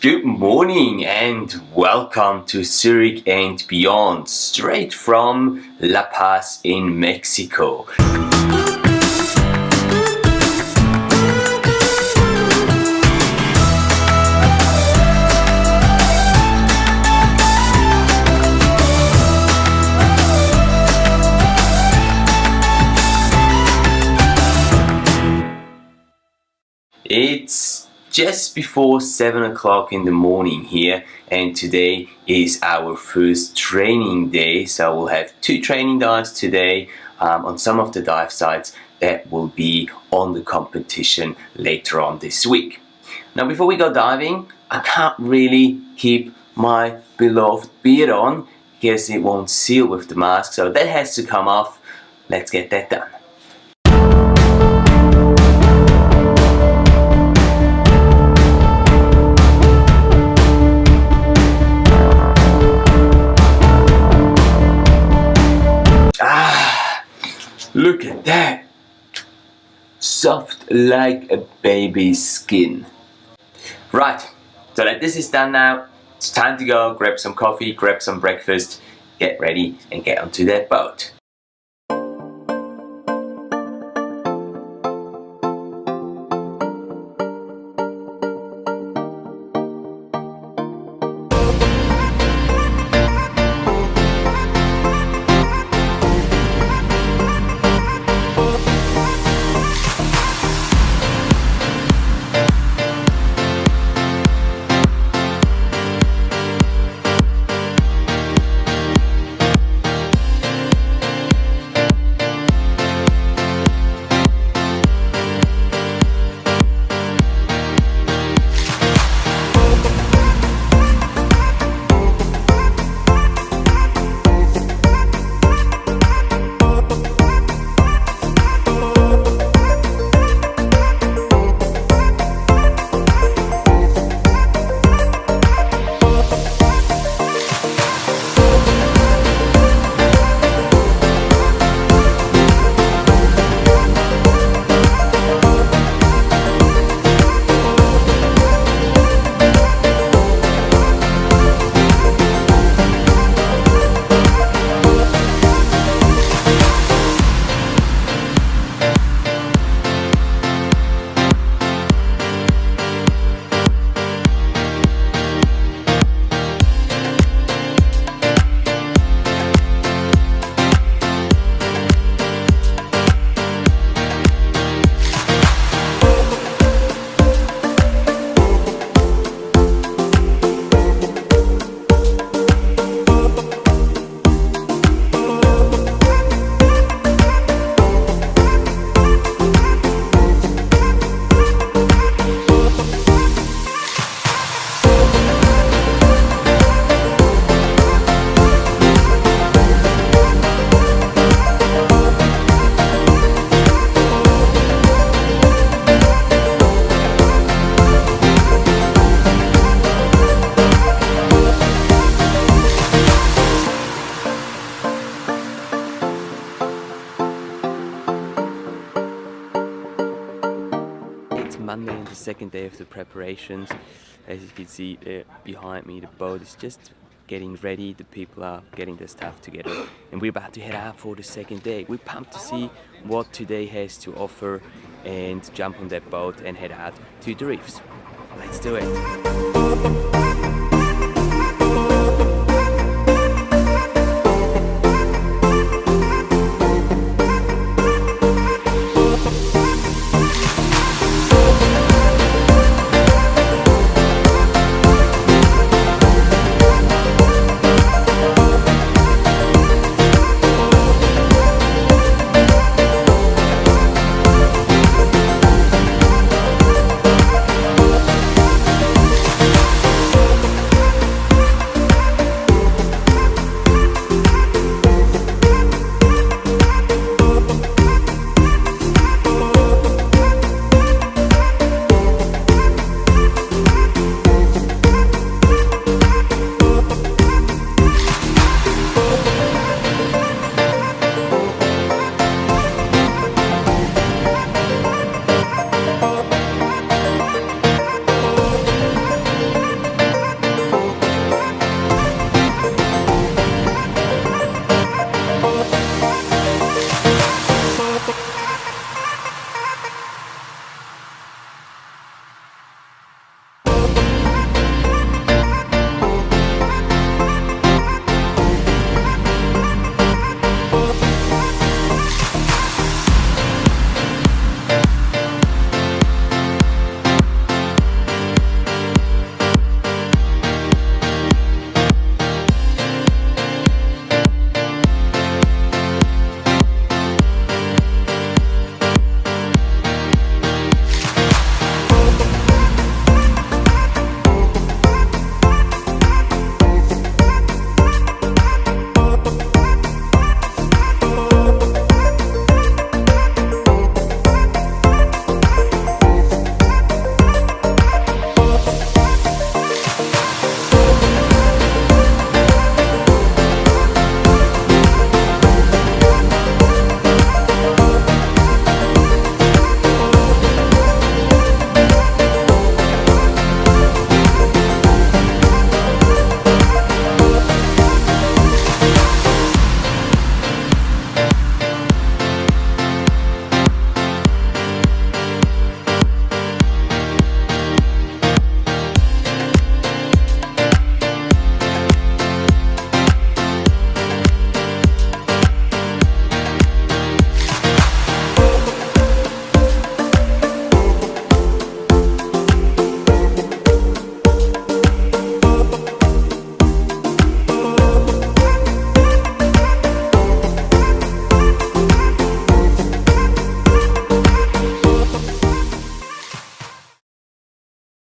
Good morning and welcome to Zurich and beyond, straight from La Paz in Mexico. It's just before 7 o'clock in the morning here, and today is our first training day. So we'll have 2 training dives today on some of the dive sites that will be on the competition later on this week. Now, before we go diving, I can't really keep my beloved beard on because it won't seal with the mask, so that has to come off. Let's get that done. Look at that! Soft like a baby's skin. Right, so that this is done now, it's time to go grab some coffee, grab some breakfast, get ready and get onto that boat. Monday and the second day of the preparations. As you can see behind me, the boat is just getting ready, the people are getting their stuff together, and we're about to head out for the second day. We're pumped to see what today has to offer and jump on that boat and head out to the reefs. Let's do it!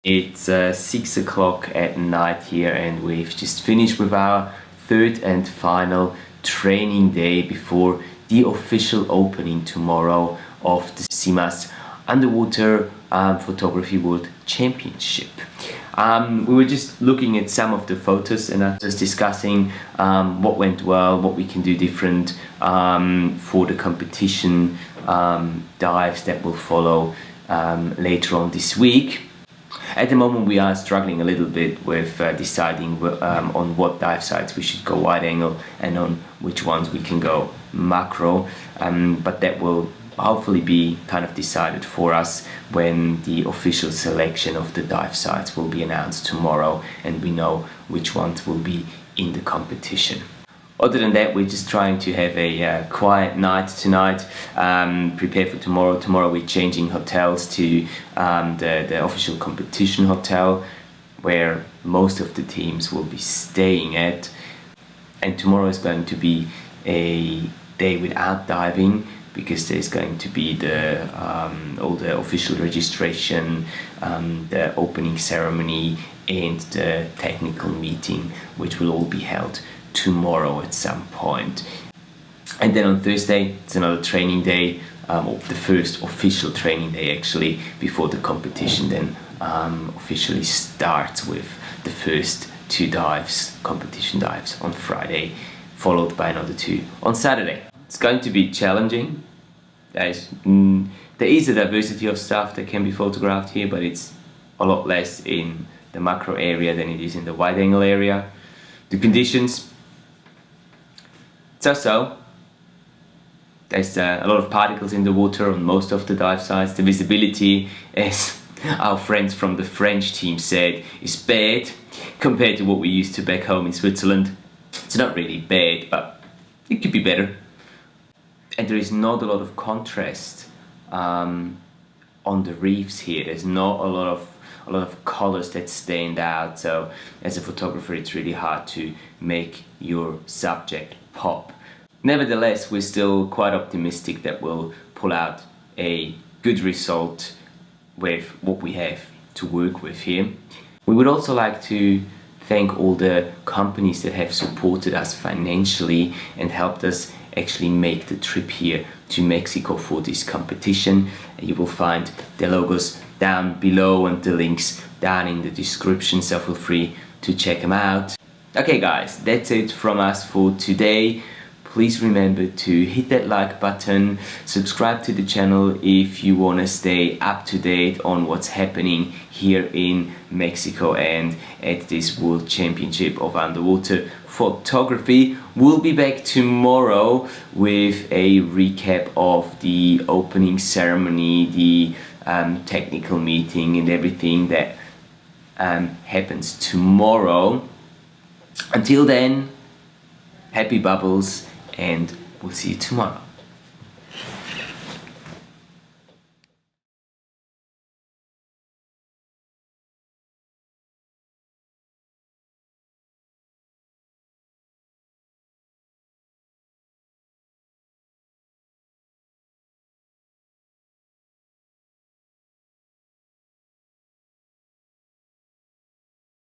It's 6 o'clock at night here, and we've just finished with our third and final training day before the official opening tomorrow of the CMAS Underwater Photography World Championship. We were just looking at some of the photos and just discussing what went well, what we can do different for the competition dives that will follow later on this week. At the moment we are struggling a little bit with deciding on what dive sites we should go wide angle and on which ones we can go macro, but that will hopefully be kind of decided for us when the official selection of the dive sites will be announced tomorrow and we know which ones will be in the competition. Other than that, we're just trying to have a quiet night tonight, prepare for tomorrow. Tomorrow we're changing hotels to the official competition hotel where most of the teams will be staying at. And tomorrow is going to be a day without diving because there's going to be all the official registration, the opening ceremony and the technical meeting, which will all be held tomorrow at some point. And then on Thursday it's another training day, the first official training day actually before the competition then officially starts, with the first two dives, competition dives, on Friday, followed by another two on Saturday. It's going to be challenging. There is a diversity of stuff that can be photographed here, but it's a lot less in the macro area than it is in the wide angle area. The conditions, so there's a lot of particles in the water on most of the dive sites. The visibility, as our friends from the French team said, is bad compared to what we used to back home in Switzerland. It's not really bad, but it could be better. And there is not a lot of contrast on the reefs here. There's not a lot of colors that stand out, so as a photographer it's really hard to make your subject pop. Nevertheless, we're still quite optimistic that we'll pull out a good result with what we have to work with here. We would also like to thank all the companies that have supported us financially and helped us actually make the trip here to Mexico for this competition. You will find the logos down below and the links down in the description, so feel free to check them out. Okay guys, that's it from us for today. Please remember to hit that like button, subscribe to the channel if you want to stay up to date on what's happening here in Mexico and at this World Championship of Underwater Photography. We'll be back tomorrow with a recap of the opening ceremony, the technical meeting and everything that happens tomorrow. Until then, happy bubbles, and we'll see you tomorrow.